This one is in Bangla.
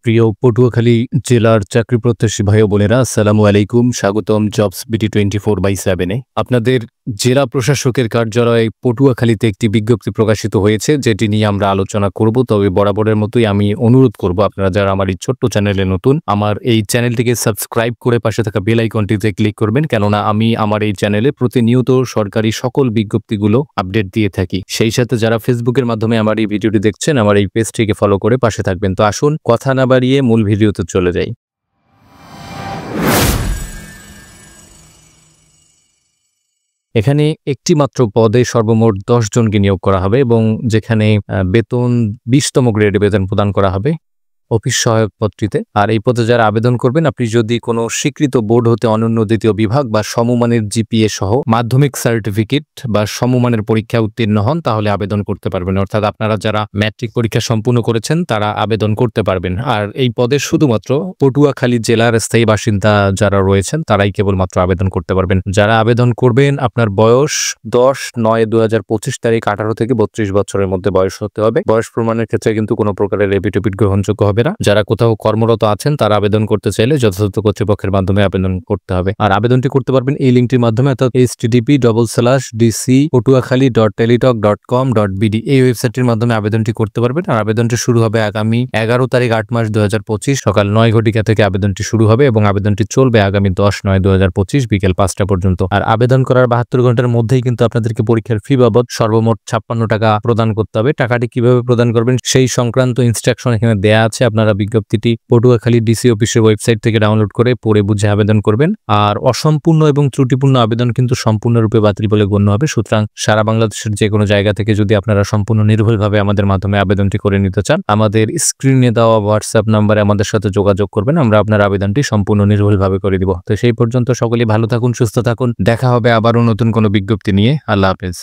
প্রিয় পটুয়াখালী জেলার চাকরি প্রত্যাশী ভাই ও বোনেরা, আসসালামু আলাইকুম। স্বাগতম জবস বিডি 24/7-এ। আপনাদের জেলা প্রশাসকের কার্যালয়ে পটুয়াখালীতে একটি বিজ্ঞপ্তি প্রকাশিত হয়েছে, যেটি নিয়ে আমরা আলোচনা করব। তবে বরাবরের মতোই আমি অনুরোধ করব, আপনারা যারা আমার এই ছোট্ট চ্যানেলে নতুন, আমার এই চ্যানেলটিকে সাবস্ক্রাইব করে পাশে থাকা বেল আইকনটিতে ক্লিক করবেন, কেননা আমি আমার এই চ্যানেলে প্রতিনিয়ত সরকারি সকল বিজ্ঞপ্তিগুলো আপডেট দিয়ে থাকি। সেই সাথে যারা ফেসবুকের মাধ্যমে আমার এই ভিডিওটি দেখছেন, আমার এই পেজটিকে ফলো করে পাশে থাকবেন। তো আসুন কথা না বাড়িয়ে মূল ভিডিওতে চলে যাই। এখানে একটি মাত্র পদে সর্বমোট 10 জনকে নিয়োগ করা হবে এবং যেখানে বেতন 20তম গ্রেডে বেতন প্রদান করা হবে অফিস সহায়ক পদটিতে। আর এই পদে যারা আবেদন করবেন, আপনি যদি কোনো স্বীকৃত বোর্ড হতে অনন্য দ্বিতীয় বিভাগ বা সমমানের জিপিএ সহ মাধ্যমিক সার্টিফিকেট বা সমমানের পরীক্ষা উত্তীর্ণ হন, তাহলে আবেদন করতে পারবেন। অর্থাৎ আপনারা যারা ম্যাট্রিক পরীক্ষা সম্পূর্ণ করেছেন তারা আবেদন করতে পারবেন। আর এই পদে শুধুমাত্র পটুয়াখালী জেলার স্থায়ী বাসিন্দা যারা রয়েছেন তারাই কেবলমাত্র আবেদন করতে পারবেন। যারা আবেদন করবেন, আপনার বয়স 10/9/2025 তারিখ 18 থেকে 32 বছরের মধ্যে বয়স হতে হবে। বয়স প্রমাণের ক্ষেত্রে কিন্তু কোনো প্রকারের এফিডেভিট গ্রহণযোগ্য হবে না। যারা কোথাও কর্মরত আছেন তারা আবেদন করতে চাইলে যথাযথ কর্তৃপক্ষের মাধ্যমে আবেদন করতে হবে। আর আবেদনটি করতে পারবেন এই লিঙ্কটির মাধ্যমে, অর্থাৎ http://dc.potuakhali.teletalk.com.bd এই ওয়েবসাইটটির মাধ্যমে আবেদনটি করতে পারবেন। আর আবেদনটি শুরু হবে আগামী 11 তারিখ 8 মাস 2025 সকাল 9 ঘটিকা থেকে আবেদনটি শুরু হবে এবং আবেদনটি চলবে আগামী 10/9/2025 বিকেল 5টা পর্যন্ত। আর আবেদন করার 72 ঘন্টার মধ্যেই কিন্তু আপনাদেরকে পরীক্ষার ফি বাবদ সর্বমোট 56 টাকা প্রদান করতে হবে। টাকাটি কিভাবে প্রদান করবেন সেই সংক্রান্ত ইনস্ট্রাকশন এখানে দেয়া আছে। আপনারা বিজ্ঞপ্তিটি পটুয়াখালী ডিসি অফিসের ওয়েবসাইট থেকে ডাউনলোড করে পড়ে বুঝে আবেদন করবেন। আর অসম্পূর্ণ এবং ত্রুটিপূর্ণ আবেদন কিন্তু সম্পূর্ণরূপে বাতিল বলে গণ্য হবে। সুতরাং সারা বাংলাদেশের যে কোনো জায়গা থেকে যদি আপনারা সম্পূর্ণ নির্ভুলভাবে আমাদের মাধ্যমে আবেদনটি করে নিতে চান, আমাদের স্ক্রিনে দেওয়া হোয়াটসঅ্যাপ নাম্বারে আমাদের সাথে যোগাযোগ করবেন। আমরা আপনার আবেদনটি সম্পূর্ণ নির্ভুলভাবে করে দিব। তো সেই পর্যন্ত সকলেই ভালো থাকুন, সুস্থ থাকুন। দেখা হবে আবারও নতুন কোনো বিজ্ঞপ্তি নিয়ে। আল্লাহ হাফেজ।